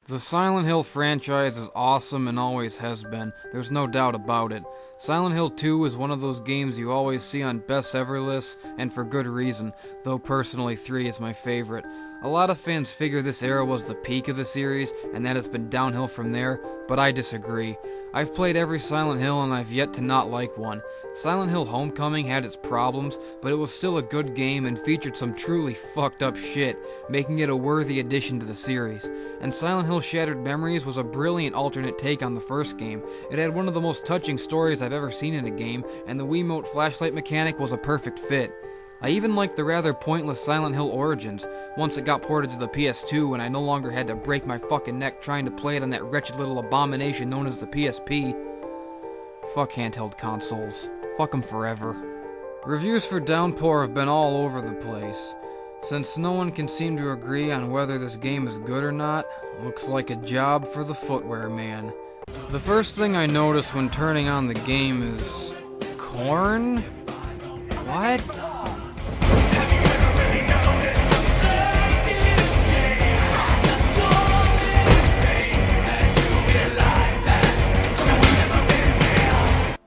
The Silent Hill franchise is awesome and always has been, there's no doubt about it. Silent Hill 2 is one of those games you always see on best ever lists, and for good reason, though personally 3 is my favorite. A lot of fans figure this era was the peak of the series, and that it's been downhill from there, but I disagree. I've played every Silent Hill and I've yet to not like one. Silent Hill Homecoming had its problems, but it was still a good game and featured some truly fucked up shit, making it a worthy addition to the series. And Silent Hill Shattered Memories was a brilliant alternate take on the first game. It had one of the most touching stories I've ever seen in a game, and the Wiimote flashlight mechanic was a perfect fit. I even liked the rather pointless Silent Hill Origins, once it got ported to the PS2 and I no longer had to break my fucking neck trying to play it on that wretched little abomination known as the PSP. Fuck handheld consoles. Fuck them forever. Reviews for Downpour have been all over the place. Since no one can seem to agree on whether this game is good or not, looks like a job for the footwear man. The first thing I notice when turning on the game is... corn? What?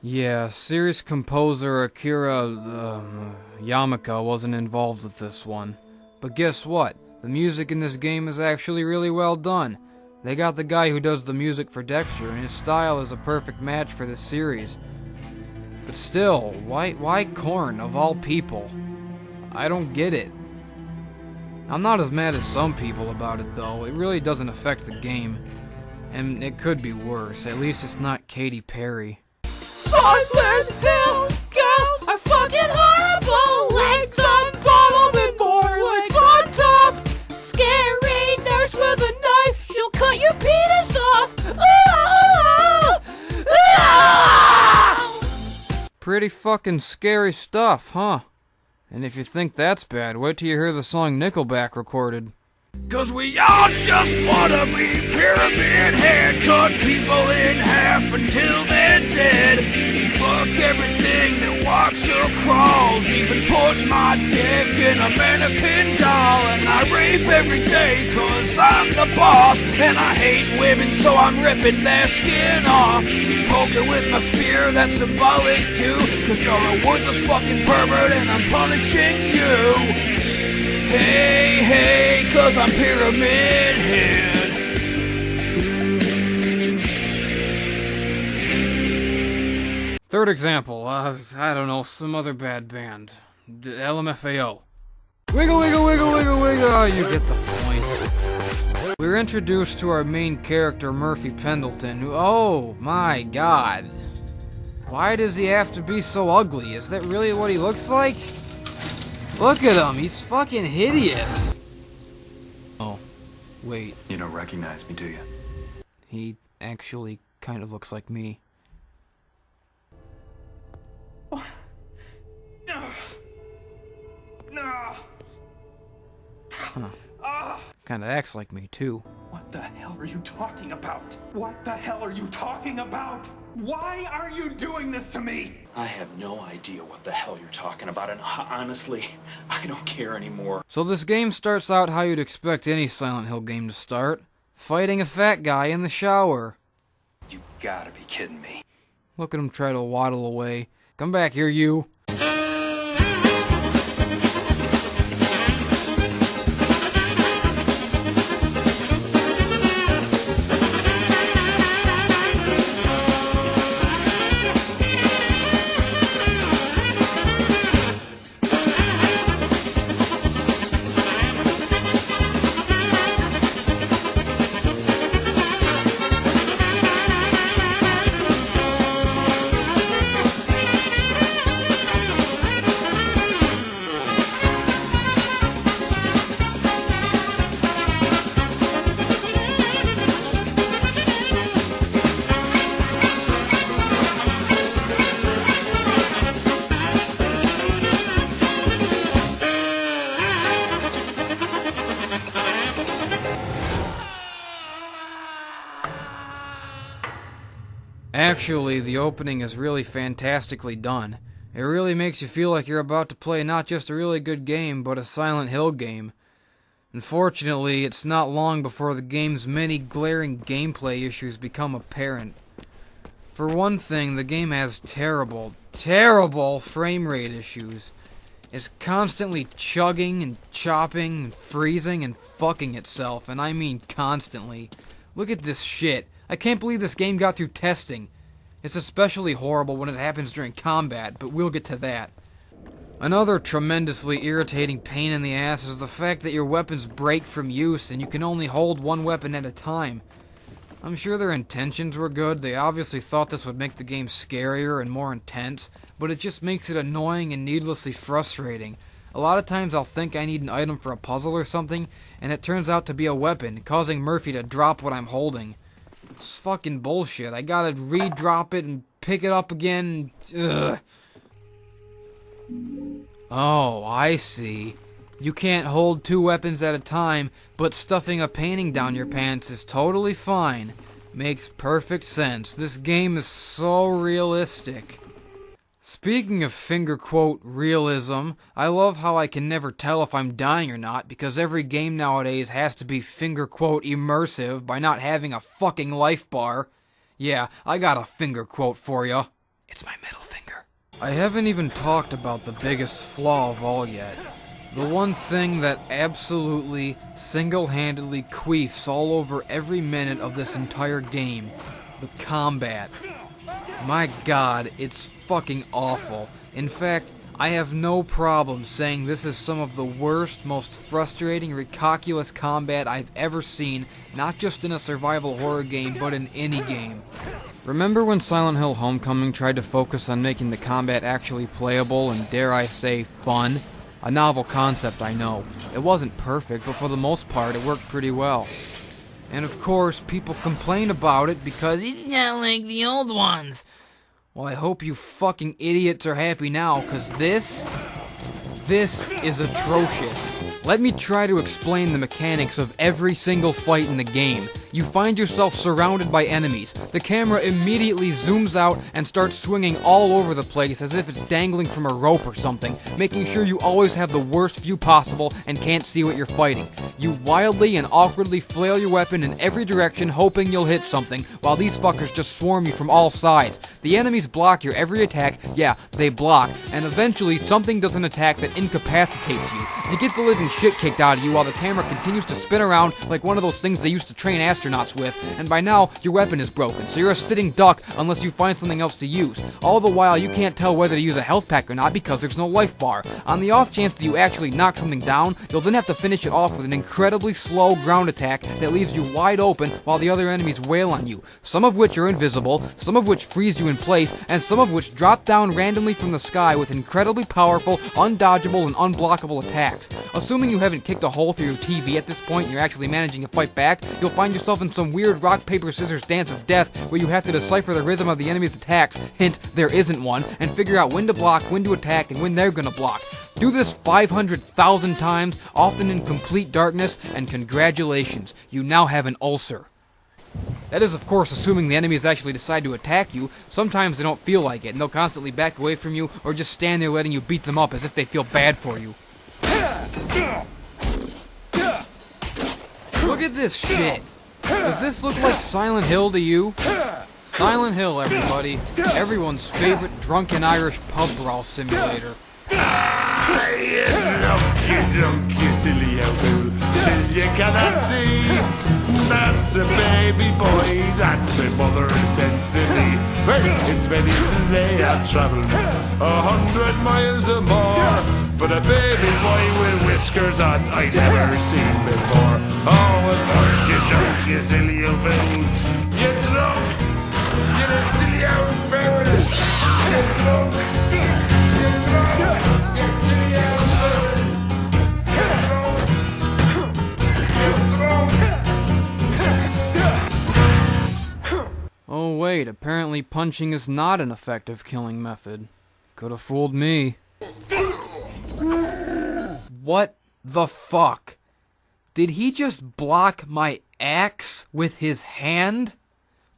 Yeah, series composer Akira Yamaka wasn't involved with this one. But guess what? The music in this game is actually really well done. They got the guy who does the music for Dexter, and his style is a perfect match for this series. But still, why corn, of all people? I don't get it. I'm not as mad as some people about it, though. It really doesn't affect the game. And it could be worse. At least it's not Katy Perry. Silent Hill girls are fucking horrible. Legs on bottom and more legs on top. Scary nurse with a knife, she'll cut your penis off. Pretty fucking scary stuff, huh? And if you think that's bad, wait till you hear the song Nickelback recorded. 'Cause we all just wanna be pyramid head, cut people in half until they're dead. Fuck everything that walks or crawls, even put my dick in a mannequin doll. And I rape every day 'cause I'm the boss, and I hate women so I'm ripping their skin off. Poking with my spear, that's symbolic too, 'cause you're a worthless fucking pervert and I'm punishing you. Hey, hey, 'cause I'm Pyramid Head. Third example, I don't know, some other bad band. LMFAO. Wiggle, wiggle, wiggle, wiggle, wiggle, oh, you get the point. We're introduced to our main character, Murphy Pendleton, who, oh my god. Why does he have to be so ugly? Is that really what he looks like? Look at him, he's fucking hideous. Oh, wait. You don't recognize me, do you? He actually kind of looks like me. Huh. Kinda acts like me, too. What the hell are you talking about? What the hell are you talking about? Why are you doing this to me? I have no idea what the hell you're talking about, and honestly, I don't care anymore. So this game starts out how you'd expect any Silent Hill game to start. Fighting a fat guy in the shower. You gotta be kidding me. Look at him try to waddle away. Come back here, you. Actually, the opening is really fantastically done. It really makes you feel like you're about to play not just a really good game, but a Silent Hill game. Unfortunately, it's not long before the game's many glaring gameplay issues become apparent. For one thing, the game has terrible, terrible frame rate issues. It's constantly chugging and chopping and freezing and fucking itself, and I mean constantly. Look at this shit. I can't believe this game got through testing. It's especially horrible when it happens during combat, but we'll get to that. Another tremendously irritating pain in the ass is the fact that your weapons break from use and you can only hold one weapon at a time. I'm sure their intentions were good. They obviously thought this would make the game scarier and more intense, but it just makes it annoying and needlessly frustrating. A lot of times I'll think I need an item for a puzzle or something, and it turns out to be a weapon, causing Murphy to drop what I'm holding. It's fucking bullshit. I gotta re-drop it and pick it up again. Ugh. Oh, I see. You can't hold two weapons at a time, but stuffing a painting down your pants is totally fine. Makes perfect sense. This game is so realistic. Speaking of finger quote realism, I love how I can never tell if I'm dying or not because every game nowadays has to be finger quote immersive by not having a fucking life bar. Yeah, I got a finger quote for ya. It's my middle finger. I haven't even talked about the biggest flaw of all yet. The one thing that absolutely, single-handedly queefs all over every minute of this entire game. The combat. My god, it's fucking awful. In fact, I have no problem saying this is some of the worst, most frustrating, recalculous combat I've ever seen, not just in a survival horror game, but in any game. Remember when Silent Hill Homecoming tried to focus on making the combat actually playable and, dare I say, fun? A novel concept, I know. It wasn't perfect, but for the most part, it worked pretty well. And of course, people complain about it because it's not like the old ones. Well, I hope you fucking idiots are happy now, because this is atrocious. Let me try to explain the mechanics of every single fight in the game. You find yourself surrounded by enemies. The camera immediately zooms out and starts swinging all over the place as if it's dangling from a rope or something, making sure you always have the worst view possible and can't see what you're fighting. You wildly and awkwardly flail your weapon in every direction, hoping you'll hit something, while these fuckers just swarm you from all sides. The enemies block your every attack, yeah, they block, and eventually something does an attack that incapacitates you. You get the living shit kicked out of you while the camera continues to spin around like one of those things they used to train astronauts with, and by now, your weapon is broken, so you're a sitting duck unless you find something else to use. All the while, you can't tell whether to use a health pack or not because there's no life bar. On the off chance that you actually knock something down, you'll then have to finish it off with an incredibly slow ground attack that leaves you wide open while the other enemies wail on you, some of which are invisible, some of which freeze you in place, and some of which drop down randomly from the sky with incredibly powerful, undodgeable, and unblockable attacks. Assuming you haven't kicked a hole through your TV at this point and you're actually managing to fight back, you'll find yourself in some weird rock, paper, scissors dance of death where you have to decipher the rhythm of the enemy's attacks, hint, there isn't one, and figure out when to block, when to attack, and when they're gonna block. Do this 500,000 times, often in complete darkness, and congratulations, you now have an ulcer. That is, of course, assuming the enemies actually decide to attack you. Sometimes they don't feel like it, and they'll constantly back away from you, or just stand there letting you beat them up as if they feel bad for you. Look at this shit. Does this look like Silent Hill to you? Silent Hill, everybody. Everyone's favorite drunken Irish pub brawl simulator. You cannot see. That's a baby boy that my mother sent to me. Well, it's many today I've traveled 100 miles or more. But a baby boy with whiskers on I'd never seen before. Oh, and aren't you drunk, you silly old fool? You drunk, you silly old fool. You drunk, you drunk, you silly old fool. You drunk, you drunk. Oh wait, apparently punching is not an effective killing method. Could have fooled me. What the fuck? Did he just block my axe with his hand?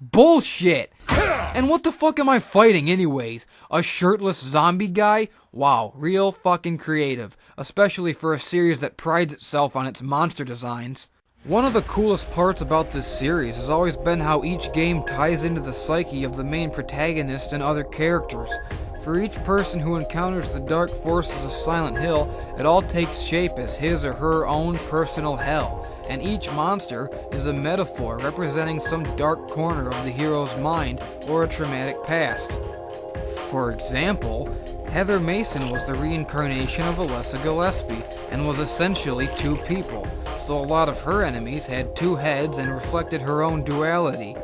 Bullshit! And what the fuck am I fighting anyways? A shirtless zombie guy? Wow, real fucking creative. Especially for a series that prides itself on its monster designs. One of the coolest parts about this series has always been how each game ties into the psyche of the main protagonist and other characters. For each person who encounters the dark forces of Silent Hill, it all takes shape as his or her own personal hell, and each monster is a metaphor representing some dark corner of the hero's mind or a traumatic past. For example, Heather Mason was the reincarnation of Alessa Gillespie, and was essentially two people, so a lot of her enemies had two heads and reflected her own duality.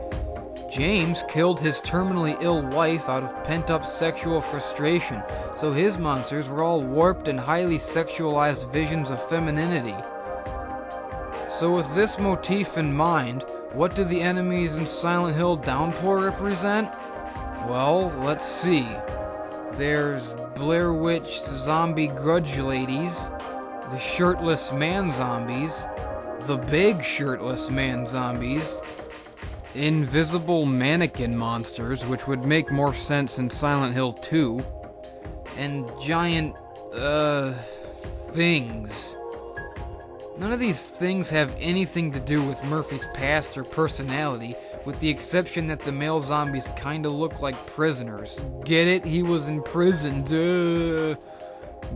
James killed his terminally ill wife out of pent-up sexual frustration, so his monsters were all warped and highly sexualized visions of femininity. So with this motif in mind, what do the enemies in Silent Hill Downpour represent? Well, let's see. There's Blair Witch zombie grudge ladies, the shirtless man zombies, the big shirtless man zombies, invisible mannequin monsters, which would make more sense in Silent Hill 2, and giant, things. None of these things have anything to do with Murphy's past or personality, with the exception that the male zombies kinda look like prisoners. Get it? He was imprisoned.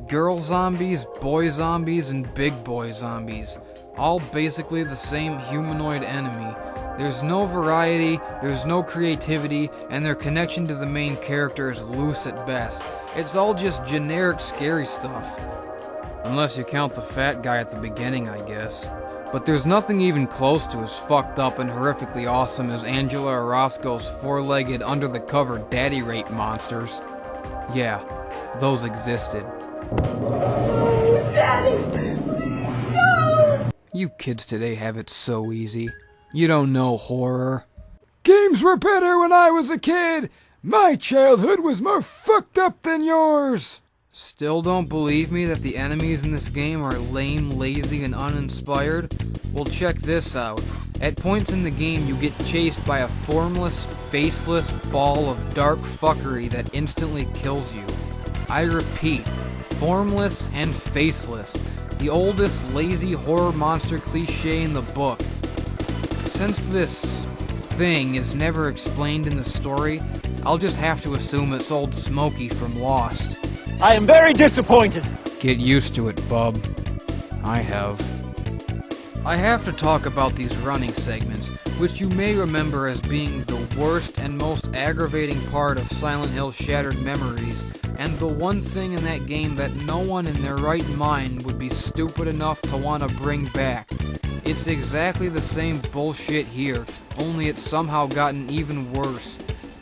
Girl zombies, boy zombies, and big boy zombies. All basically the same humanoid enemy. There's no variety, there's no creativity, and their connection to the main character is loose at best. It's all just generic scary stuff. Unless you count the fat guy at the beginning, I guess. But there's nothing even close to as fucked up and horrifically awesome as Angela Orozco's four-legged, under-the-cover daddy rape monsters. Yeah, those existed. You kids today have it so easy. You don't know horror. Games were better when I was a kid! My childhood was more fucked up than yours! Still don't believe me that the enemies in this game are lame, lazy, and uninspired? Well, check this out. At points in the game, you get chased by a formless, faceless ball of dark fuckery that instantly kills you. I repeat, formless and faceless. The oldest lazy horror monster cliche in the book. Since this thing is never explained in the story, I'll just have to assume it's old Smokey from Lost. I am very disappointed. Get used to it, bub. I have. I have to talk about these running segments, which you may remember as being the worst and most aggravating part of Silent Hill Shattered Memories, and the one thing in that game that no one in their right mind would be stupid enough to want to bring back. It's exactly the same bullshit here, only it's somehow gotten even worse.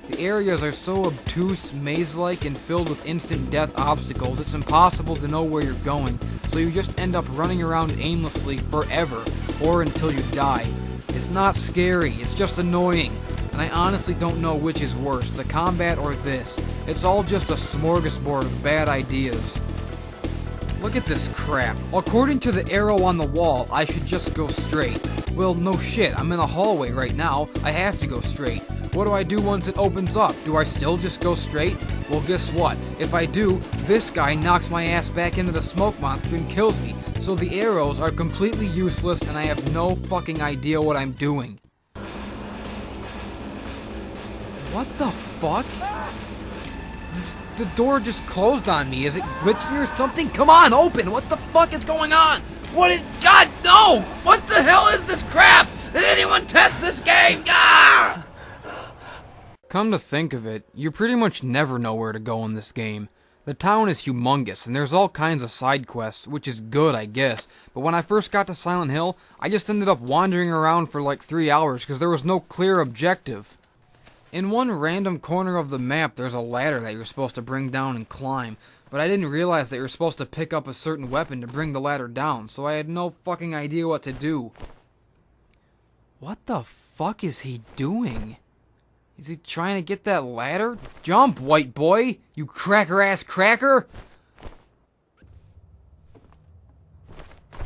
The areas are so obtuse, maze-like, and filled with instant death obstacles, it's impossible to know where you're going, so you just end up running around aimlessly forever, or until you die. It's not scary, it's just annoying, and I honestly don't know which is worse, the combat or this. It's all just a smorgasbord of bad ideas. Look at this crap. According to the arrow on the wall, I should just go straight. Well, no shit, I'm in a hallway right now, I have to go straight. What do I do once it opens up? Do I still just go straight? Well, guess what? If I do, this guy knocks my ass back into the smoke monster and kills me. So the arrows are completely useless and I have no fucking idea what I'm doing. What the fuck? The door just closed on me. Is it glitching or something? Come on, open! What the fuck is going on? What is... God, no! What the hell is this crap? Did anyone test this game? Ah! Come to think of it, you pretty much never know where to go in this game. The town is humongous, and there's all kinds of side quests, which is good, I guess, but when I first got to Silent Hill, I just ended up wandering around for like 3 hours because there was no clear objective. In one random corner of the map, there's a ladder that you're supposed to bring down and climb, but I didn't realize that you're supposed to pick up a certain weapon to bring the ladder down, so I had no fucking idea what to do. What the fuck is he doing? Is he trying to get that ladder? Jump, white boy! You cracker-ass cracker!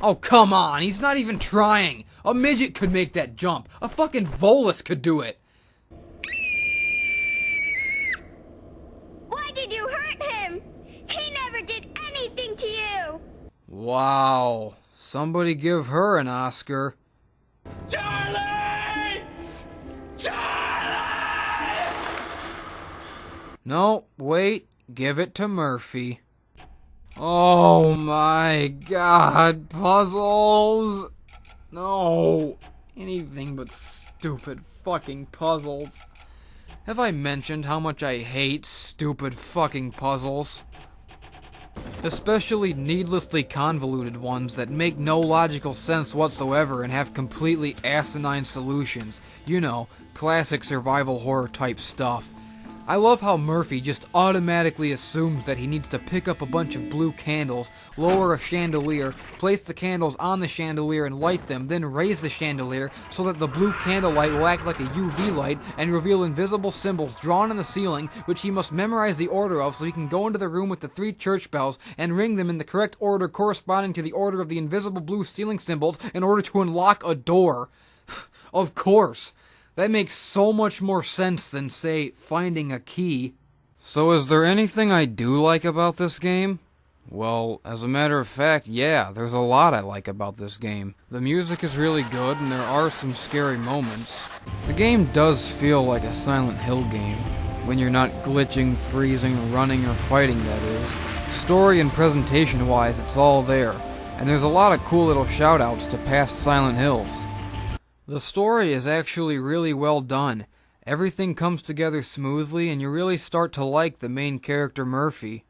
Oh, come on! He's not even trying! A midget could make that jump! A fucking Volus could do it! Wow. Somebody give her an Oscar. Charlie! Charlie! No, wait. Give it to Murphy. Oh my god, puzzles! No, anything but stupid fucking puzzles. Have I mentioned how much I hate stupid fucking puzzles? Especially needlessly convoluted ones that make no logical sense whatsoever and have completely asinine solutions. You know, classic survival horror type stuff. I love how Murphy just automatically assumes that he needs to pick up a bunch of blue candles, lower a chandelier, place the candles on the chandelier and light them, then raise the chandelier so that the blue candle light will act like a UV light and reveal invisible symbols drawn on the ceiling, which he must memorize the order of so he can go into the room with the 3 church bells and ring them in the correct order corresponding to the order of the invisible blue ceiling symbols in order to unlock a door. Of course. That makes so much more sense than, say, finding a key. So is there anything I do like about this game? Well, as a matter of fact, yeah, there's a lot I like about this game. The music is really good and there are some scary moments. The game does feel like a Silent Hill game, when you're not glitching, freezing, running, or fighting, that is. Story and presentation-wise, it's all there, and there's a lot of cool little shout-outs to past Silent Hills. The story is actually really well done. Everything comes together smoothly and you really start to like the main character Murphy.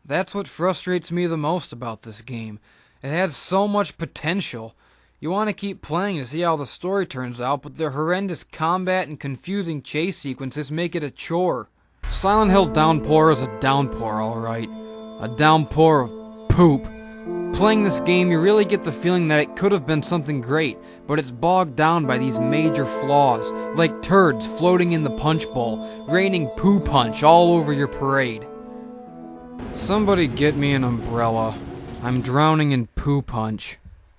That's what frustrates me the most about this game. It has so much potential. You want to keep playing to see how the story turns out, but the horrendous combat and confusing chase sequences make it a chore. Silent Hill Downpour is a downpour, alright. A downpour of poop. Playing this game, you really get the feeling that it could have been something great, but it's bogged down by these major flaws, like turds floating in the punch bowl, raining poo punch all over your parade. Somebody get me an umbrella. I'm drowning in poo punch.